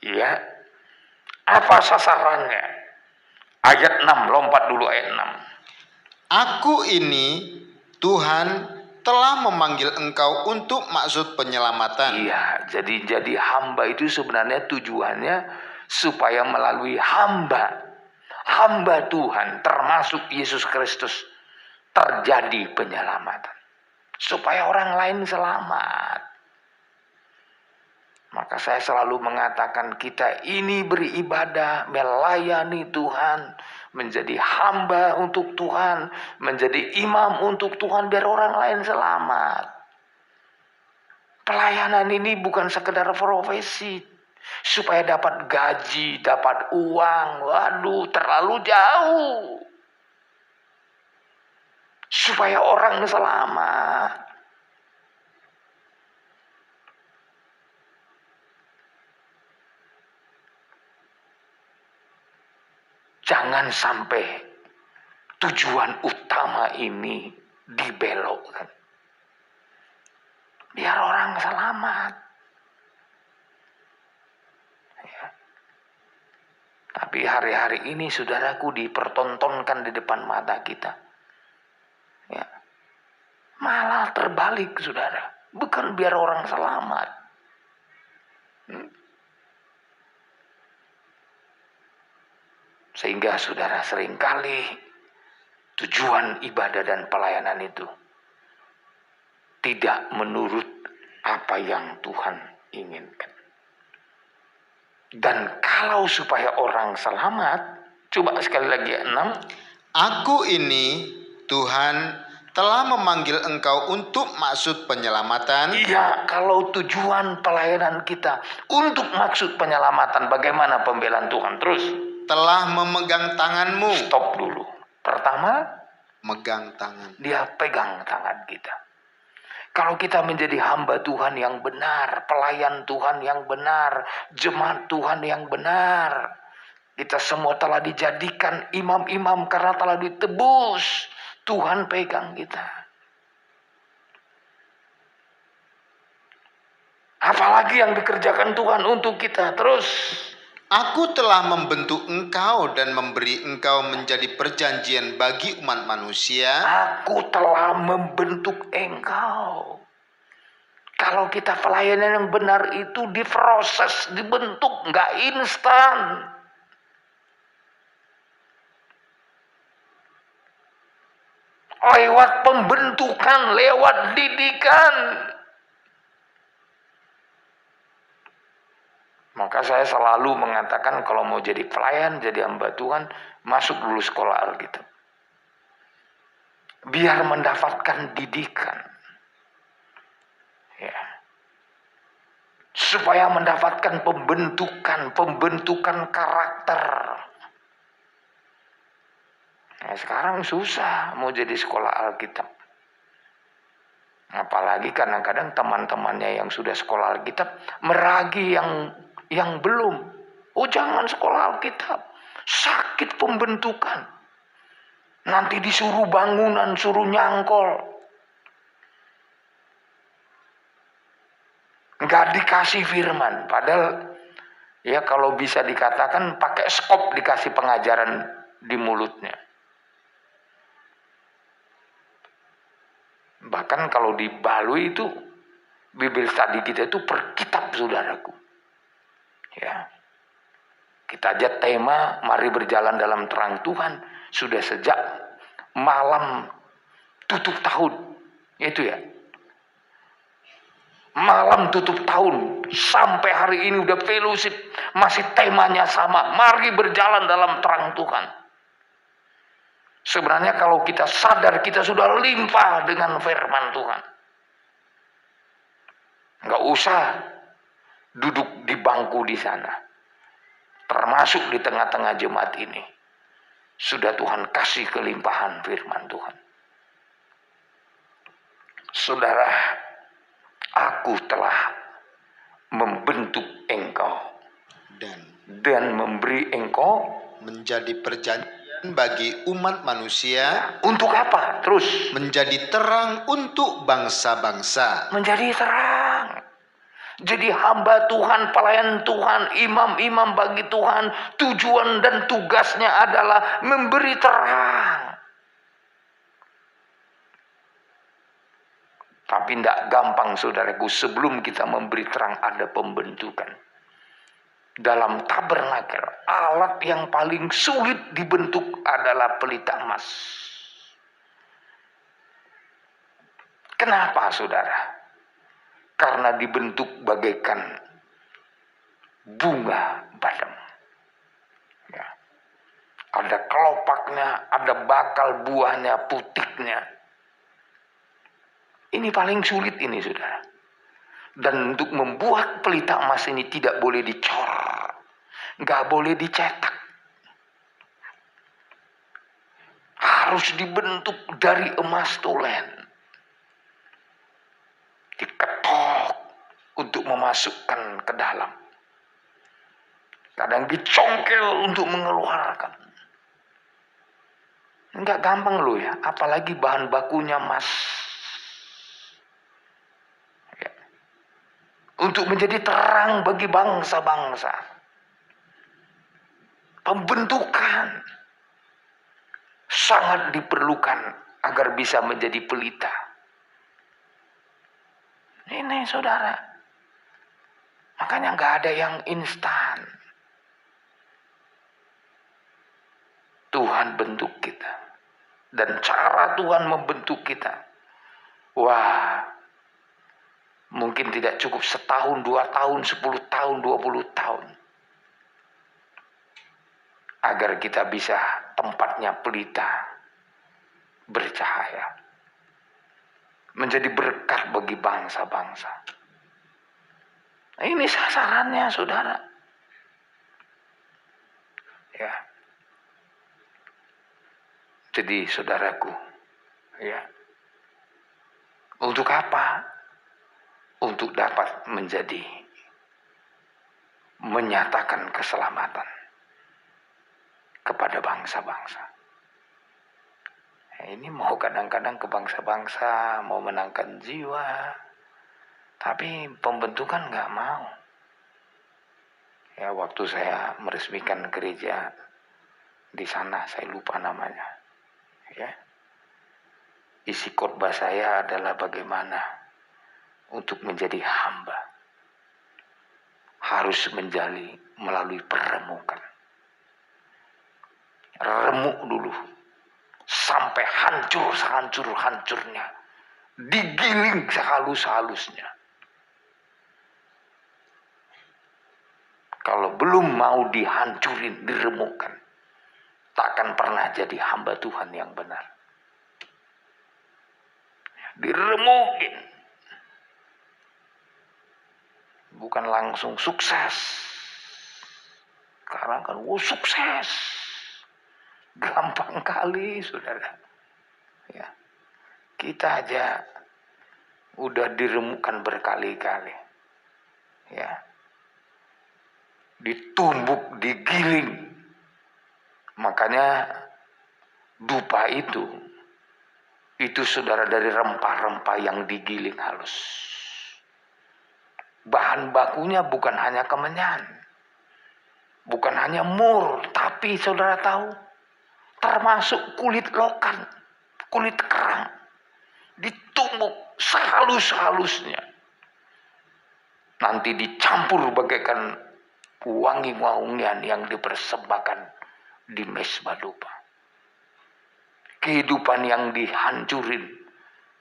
ya, apa sasarannya? Ayat 6, lompat dulu ayat 6. Aku ini, Tuhan, telah memanggil engkau untuk maksud penyelamatan. Iya, jadi hamba itu sebenarnya tujuannya supaya melalui hamba Tuhan termasuk Yesus Kristus terjadi penyelamatan. Supaya orang lain selamat. Maka saya selalu mengatakan kita ini beribadah, melayani Tuhan, menjadi hamba untuk Tuhan, menjadi imam untuk Tuhan biar orang lain selamat. Pelayanan ini bukan sekedar profesi, supaya dapat gaji, dapat uang. Waduh, terlalu jauh. Supaya orang selamat. Jangan sampai tujuan utama ini dibelokkan. Biar orang selamat. Ya. Tapi hari-hari ini saudaraku dipertontonkan di depan mata kita. Ya. Malah terbalik, saudara. Bukan biar orang selamat. Sehingga saudara, seringkali tujuan ibadah dan pelayanan itu tidak menurut apa yang Tuhan inginkan. Dan kalau supaya orang selamat, coba sekali lagi 6. Aku ini, Tuhan, telah memanggil engkau untuk maksud penyelamatan. Iya, kalau tujuan pelayanan kita untuk maksud penyelamatan, bagaimana pembelaan Tuhan? Terus. Telah memegang tanganmu. Stop dulu. Pertama, megang tangan. Dia pegang tangan kita. Kalau kita menjadi hamba Tuhan yang benar, pelayan Tuhan yang benar, jemaat Tuhan yang benar, kita semua telah dijadikan imam-imam karena telah ditebus. Tuhan pegang kita. Apalagi yang dikerjakan Tuhan untuk kita. Terus. Aku telah membentuk engkau dan memberi engkau menjadi perjanjian bagi umat manusia. Aku telah membentuk engkau. Kalau kita pelayanan yang benar itu diproses, dibentuk, nggak instan. Lewat pembentukan, lewat didikan. Maka saya selalu mengatakan kalau mau jadi pelayan, jadi hamba Tuhan, masuk dulu sekolah Alkitab. Biar mendapatkan didikan. Ya. Supaya mendapatkan pembentukan karakter. Nah, sekarang susah mau jadi sekolah Alkitab. Apalagi kadang-kadang teman-temannya yang sudah sekolah Alkitab meragi yang belum. Oh, jangan sekolah Alkitab. Sakit pembentukan. Nanti disuruh bangunan, suruh nyangkol. Nggak dikasih firman. Padahal ya kalau bisa dikatakan pakai skop dikasih pengajaran di mulutnya. Bahkan kalau di Balui itu Bible study kita itu per kitab, saudaraku. Ya. Kita aja tema mari berjalan dalam terang Tuhan sudah sejak malam tutup tahun. Itu ya. Malam tutup tahun sampai hari ini udah fellowship, masih temanya sama, mari berjalan dalam terang Tuhan. Sebenarnya kalau kita sadar kita sudah limpah dengan firman Tuhan. Nggak usah duduk di bangku di sana. Termasuk di tengah-tengah jemaat ini. Sudah Tuhan kasih kelimpahan firman Tuhan. Saudara, aku telah membentuk engkau dan memberi engkau menjadi perjanjian bagi umat manusia. Untuk apa? Terus. Menjadi terang untuk bangsa-bangsa. Menjadi terang. Jadi hamba Tuhan, pelayan Tuhan, imam-imam bagi Tuhan. Tujuan dan tugasnya adalah memberi terang. Tapi tidak gampang, saudaraku. Sebelum kita memberi terang ada pembentukan. Dalam tabernakel, alat yang paling sulit dibentuk adalah pelita emas. Kenapa, saudara? Karena dibentuk bagaikan bunga badam. Ya. Ada kelopaknya, ada bakal buahnya, putiknya. Ini paling sulit ini, saudara. Dan untuk membuat pelita emas ini tidak boleh dicor. Nggak boleh dicetak. Harus dibentuk dari emas tulen. Diketok untuk memasukkan ke dalam. Kadang dicongkel untuk mengeluarkan. Nggak gampang loh ya. Apalagi bahan bakunya emas. Untuk menjadi terang bagi bangsa-bangsa. Pembentukan sangat diperlukan agar bisa menjadi pelita. Ini saudara. Makanya nggak ada yang instan. Tuhan bentuk kita. Dan cara Tuhan membentuk kita. Wah, mungkin tidak cukup setahun, 2 tahun, 10 tahun, 20 tahun. Agar kita bisa tempatnya pelita, bercahaya. Menjadi berkat bagi bangsa-bangsa. Nah, ini sasarannya, saudara. Ya. Jadi saudaraku, ya. Untuk apa? Untuk dapat menyatakan keselamatan kepada bangsa-bangsa. Ini mau kadang-kadang ke bangsa-bangsa, mau menangkan jiwa, tapi pembentukan nggak mau. Ya, waktu saya meresmikan gereja di sana, saya lupa namanya. Ya, isi khotbah saya adalah bagaimana untuk menjadi hamba harus melalui peremukan. Remuk dulu sampai hancur-hancurnya, digiling sehalus-halusnya. Kalau belum mau dihancurin, diremukkan, takkan pernah jadi hamba Tuhan yang benar. Diremukin, bukan langsung sukses. Sekarang kan sukses, gampang kali saudara. Ya, kita aja udah diremukkan berkali-kali. Ya, ditumbuk, digiling. Makanya dupa itu saudara dari rempah-rempah yang digiling halus. Bahan bakunya bukan hanya kemenyan, bukan hanya mur, tapi saudara tahu, termasuk kulit lokan, kulit kerang, ditumbuk sehalus-halusnya. Nanti dicampur bagaikan wangi-wangian yang dipersembahkan di mezbah dupa. Kehidupan yang dihancurin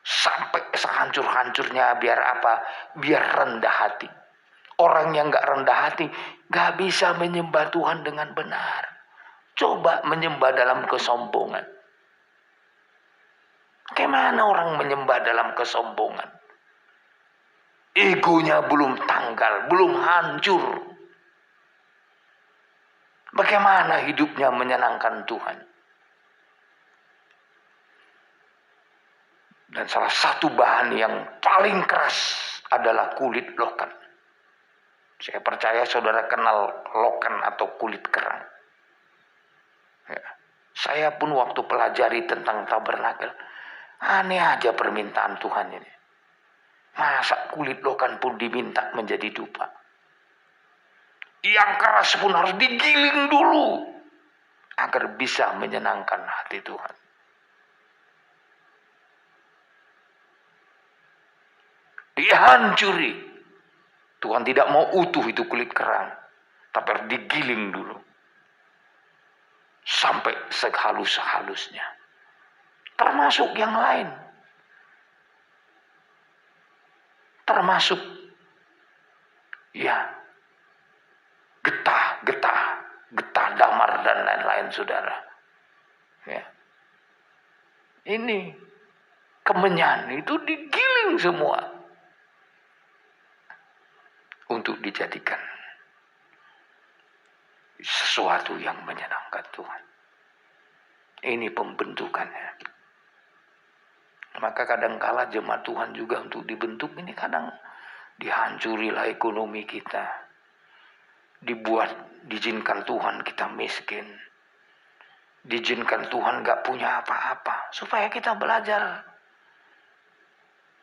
sampai sehancur-hancurnya, biar apa? Biar rendah hati. Orang yang gak rendah hati gak bisa menyembah Tuhan dengan benar. Coba menyembah dalam kesombongan. Bagaimana orang menyembah dalam kesombongan? Egonya belum tanggal, belum hancur. Bagaimana hidupnya menyenangkan Tuhan? Dan salah satu bahan yang paling keras adalah kulit lokan. Saya percaya saudara kenal lokan atau kulit kerang. Ya. Saya pun waktu pelajari tentang tabernakel, aneh aja permintaan Tuhan ini. Masa kulit lokan pun diminta menjadi dupa? Yang keras pun harus digiling dulu agar bisa menyenangkan hati Tuhan. Dihancuri. Tuhan tidak mau utuh itu kulit kerang, tapi harus digiling dulu sampai sehalus-halusnya. Termasuk yang lain. Termasuk ya getah damar dan lain-lain saudara. Ya. Ini kemenyan itu digiling semua untuk dijadikan sesuatu yang menyenangkan Tuhan. Ini pembentukannya. Maka kadangkala jemaat Tuhan juga untuk dibentuk ini kadang dihancurilah ekonomi kita. Diizinkan Tuhan kita miskin. Diizinkan Tuhan gak punya apa-apa. Supaya kita belajar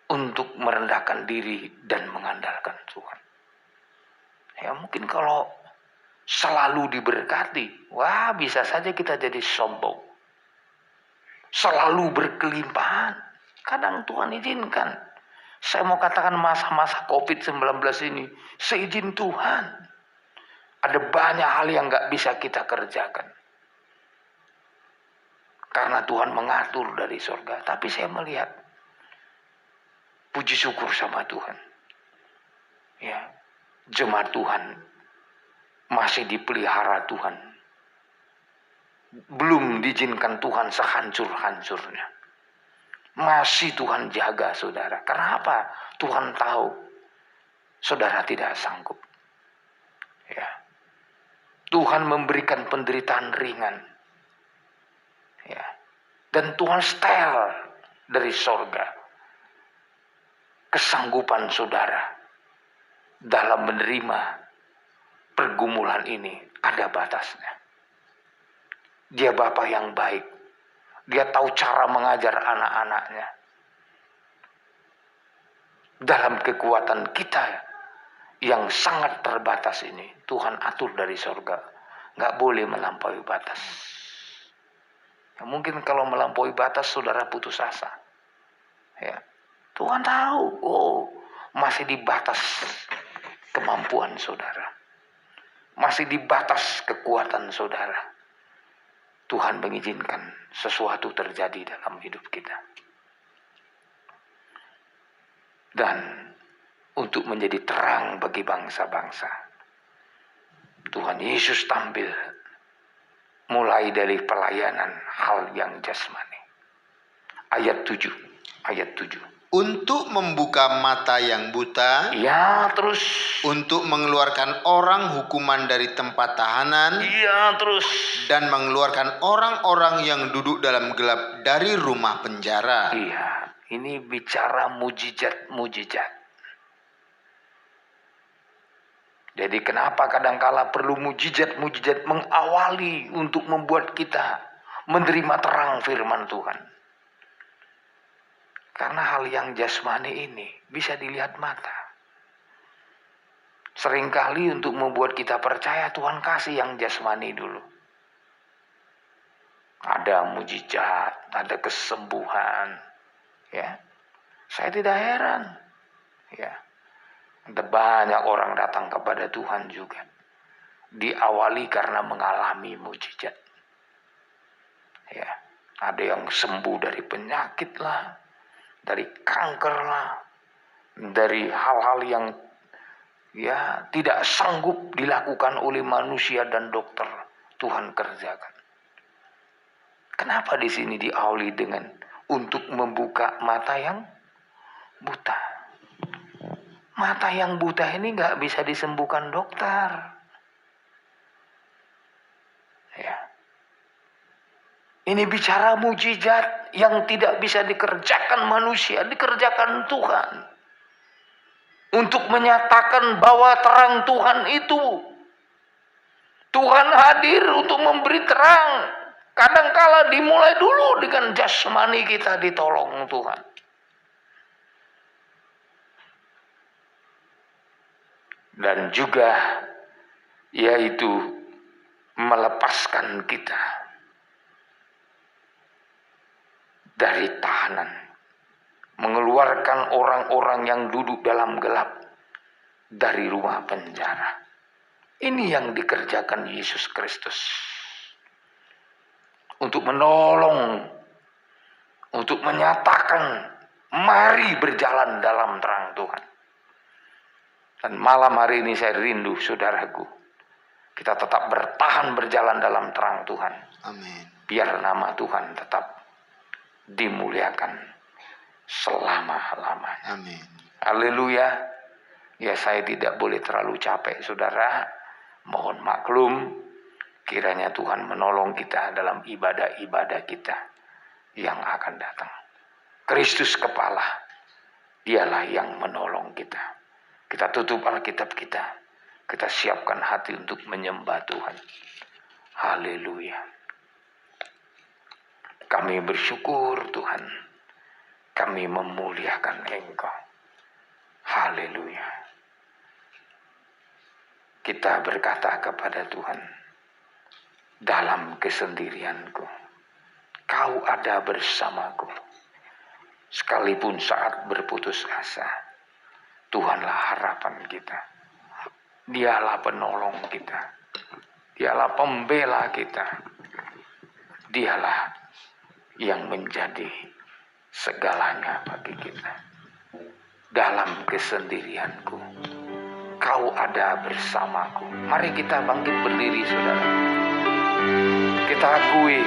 untuk merendahkan diri dan mengandalkan Tuhan. Ya mungkin kalau selalu diberkati, wah bisa saja kita jadi sombong. Selalu berkelimpahan. Kadang Tuhan izinkan Saya mau katakan masa-masa COVID-19 ini, seizin Tuhan, ada banyak hal yang gak bisa kita kerjakan. Karena Tuhan mengatur dari surga. Tapi saya melihat, puji syukur sama Tuhan. Ya, jemaat Tuhan masih dipelihara Tuhan. Belum diizinkan Tuhan sehancur-hancurnya. Masih Tuhan jaga saudara. Karena apa? Tuhan tahu saudara tidak sanggup. Ya. Tuhan memberikan penderitaan ringan. Ya. Dan Tuhan setel dari sorga kesanggupan saudara dalam menerima pergumulan ini ada batasnya. Dia Bapa yang baik. Dia tahu cara mengajar anak-anaknya. Dalam kekuatan kita yang sangat terbatas ini, Tuhan atur dari sorga. Gak boleh melampaui batas. Ya, mungkin kalau melampaui batas, saudara putus asa. Ya, Tuhan tahu, masih di batas kemampuan saudara. Masih di batas kekuatan saudara. Tuhan mengizinkan sesuatu terjadi dalam hidup kita. Dan untuk menjadi terang bagi bangsa-bangsa, Tuhan Yesus tampil mulai dari pelayanan hal yang jasmani. Ayat 7. Untuk membuka mata yang buta, Ya, terus. Untuk mengeluarkan orang hukuman dari tempat tahanan, Ya, terus. Dan mengeluarkan orang-orang yang duduk dalam gelap dari rumah penjara. Iya, ini bicara mujizat-mujizat. Jadi kenapa kadangkala perlu mujizat-mujizat mengawali untuk membuat kita menerima terang firman Tuhan. Karena hal yang jasmani ini bisa dilihat mata. Seringkali untuk membuat kita percaya Tuhan kasih yang jasmani dulu. Ada mujizat, ada kesembuhan. Ya, saya tidak heran. Ya, ada banyak orang datang kepada Tuhan juga. Diawali karena mengalami mujizat. Ya, ada yang sembuh dari penyakit lah, dari kanker lah, dari hal-hal yang ya tidak sanggup dilakukan oleh manusia dan dokter, Tuhan kerjakan. Kenapa di sini diawali dengan untuk membuka mata yang buta? Mata yang buta ini nggak bisa disembuhkan dokter. Ya. Ini bicara mujizat yang tidak bisa dikerjakan manusia, dikerjakan Tuhan. Untuk menyatakan bahwa terang Tuhan itu. Tuhan hadir untuk memberi terang. Kadangkala dimulai dulu dengan jasmani kita ditolong Tuhan. Dan juga yaitu melepaskan kita dari tahanan, mengeluarkan orang-orang yang duduk dalam gelap dari rumah penjara. Ini yang dikerjakan Yesus Kristus untuk menolong, untuk menyatakan mari berjalan dalam terang Tuhan. Dan malam hari ini saya rindu saudaraku, kita tetap bertahan berjalan dalam terang Tuhan. Amin. Biar nama Tuhan tetap dimuliakan selama-lamanya. Amin. Haleluya. Ya, saya tidak boleh terlalu capek saudara. Mohon maklum. Kiranya Tuhan menolong kita dalam ibadah-ibadah kita yang akan datang. Kristus kepala, dialah yang menolong kita. Kita tutup Alkitab kita. Kita siapkan hati untuk menyembah Tuhan. Haleluya. Kami bersyukur Tuhan. Kami memuliakan Engkau. Haleluya. Kita berkata kepada Tuhan, dalam kesendirianku, Kau ada bersamaku. Sekalipun saat berputus asa, Tuhanlah harapan kita. Dialah penolong kita. Dialah pembela kita. Dialah yang menjadi segalanya bagi kita. Dalam kesendirianku, Kau ada bersamaku. Mari kita bangkit berdiri, saudara. Kita akui